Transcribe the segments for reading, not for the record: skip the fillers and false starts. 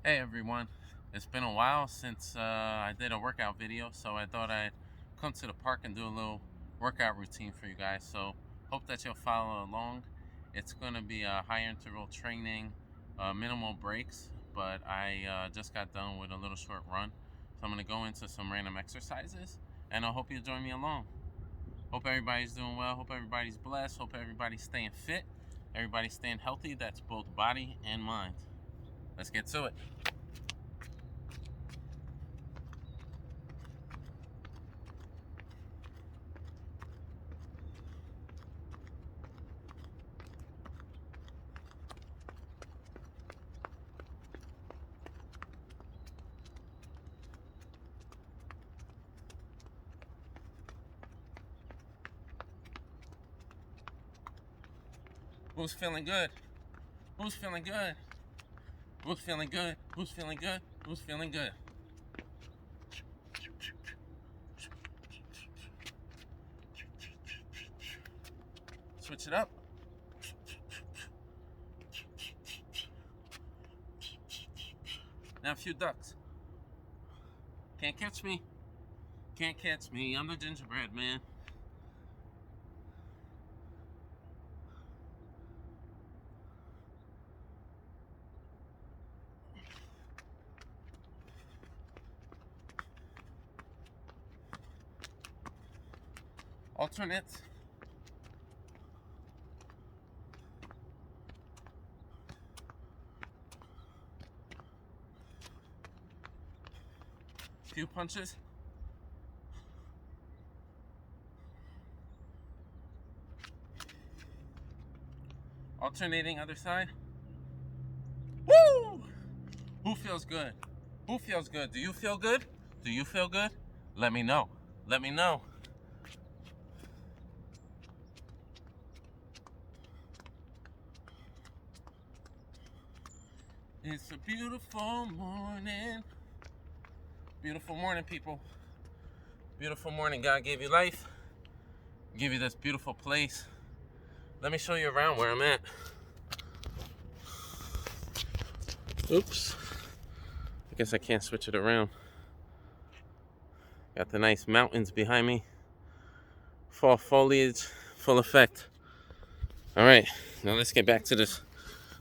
Hey everyone, it's been a while since I did a workout video, so I thought I'd come to the park and do a little workout routine for you guys. So hope that you'll follow along. It's going to be a high interval training, minimal breaks, but I just got done with a little short run. So I'm going to go into some random exercises, and I hope you'll join me along. Hope everybody's doing well, hope everybody's blessed, hope everybody's staying fit, everybody's staying healthy. That's both body and mind. Let's get to it. Who's feeling good? Who's feeling good? Who's feeling good? Who's feeling good? Who's feeling good? Switch it up. Now a few ducks. Can't catch me. Can't catch me. I'm the gingerbread man. Alternates. Few punches. Alternating other side. Woo! Who feels good? Who feels good? Do you feel good? Do you feel good? Let me know. Let me know. It's a beautiful morning. Beautiful morning, people. Beautiful morning. God gave you life. Give you this beautiful place. Let me show you around where I'm at. Oops. I guess I can't switch it around. Got the nice mountains behind me. Fall foliage, full effect. All right, now let's get back to this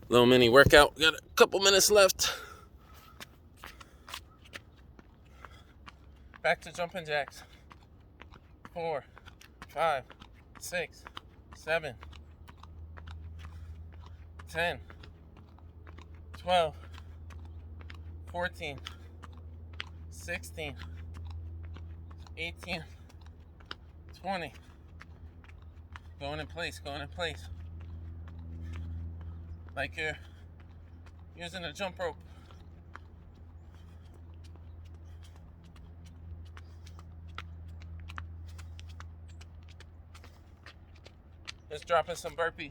little mini workout. Got a couple minutes left. Back to jumping jacks. 4, 5, 6, 7, 10, 12, 14, 16, 18, 20. Going in place, going in place. Like you're using a jump rope. Just dropping some burpees.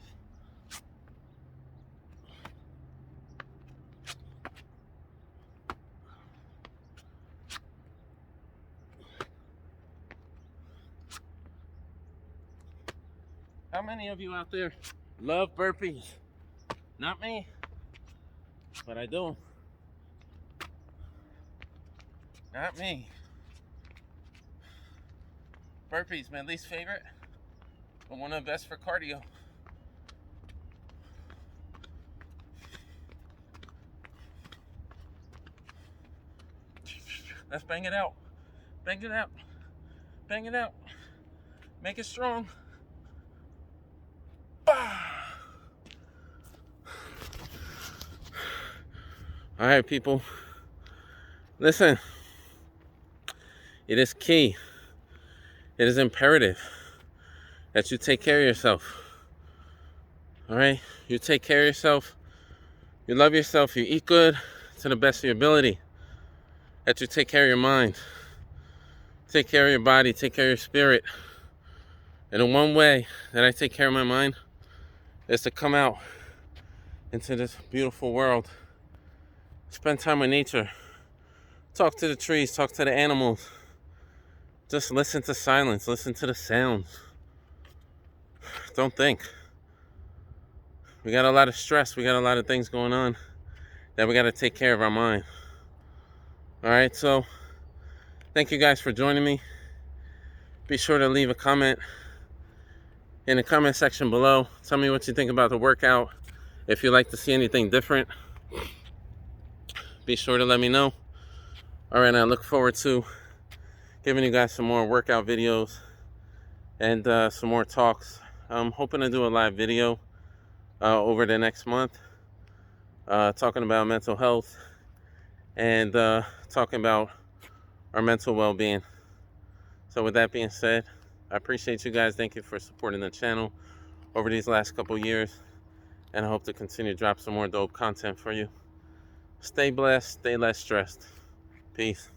How many of you out there love burpees? Not me, but I do. Not me. Burpees, my least favorite, but one of the best for cardio. Let's bang it out. Bang it out. Bang it out. Make it strong. All right, people. Listen. It is key. It is imperative that you take care of yourself. All right? You take care of yourself. You love yourself. You eat good to the best of your ability. That you take care of your mind. Take care of your body. Take care of your spirit. And the one way that I take care of my mind is to come out into this beautiful world. Spend time with nature. Talk to the trees. Talk to the animals. Just listen to silence. Listen to the sounds. Don't think. We got a lot of stress. We got a lot of things going on. that we got to take care of our mind. All right, so thank you guys for joining me. Be sure to leave a comment in the comment section below. Tell me what you think about the workout. If you'd like to see anything different, be sure to let me know. All right, I look forward to giving you guys some more workout videos and some more talks. I'm hoping to do a live video over the next month, talking about mental health and talking about our mental well-being. So with that being said, I appreciate you guys. Thank you for supporting the channel over these last couple years, and I hope to continue to drop some more dope content for you. Stay blessed, stay less stressed. Peace.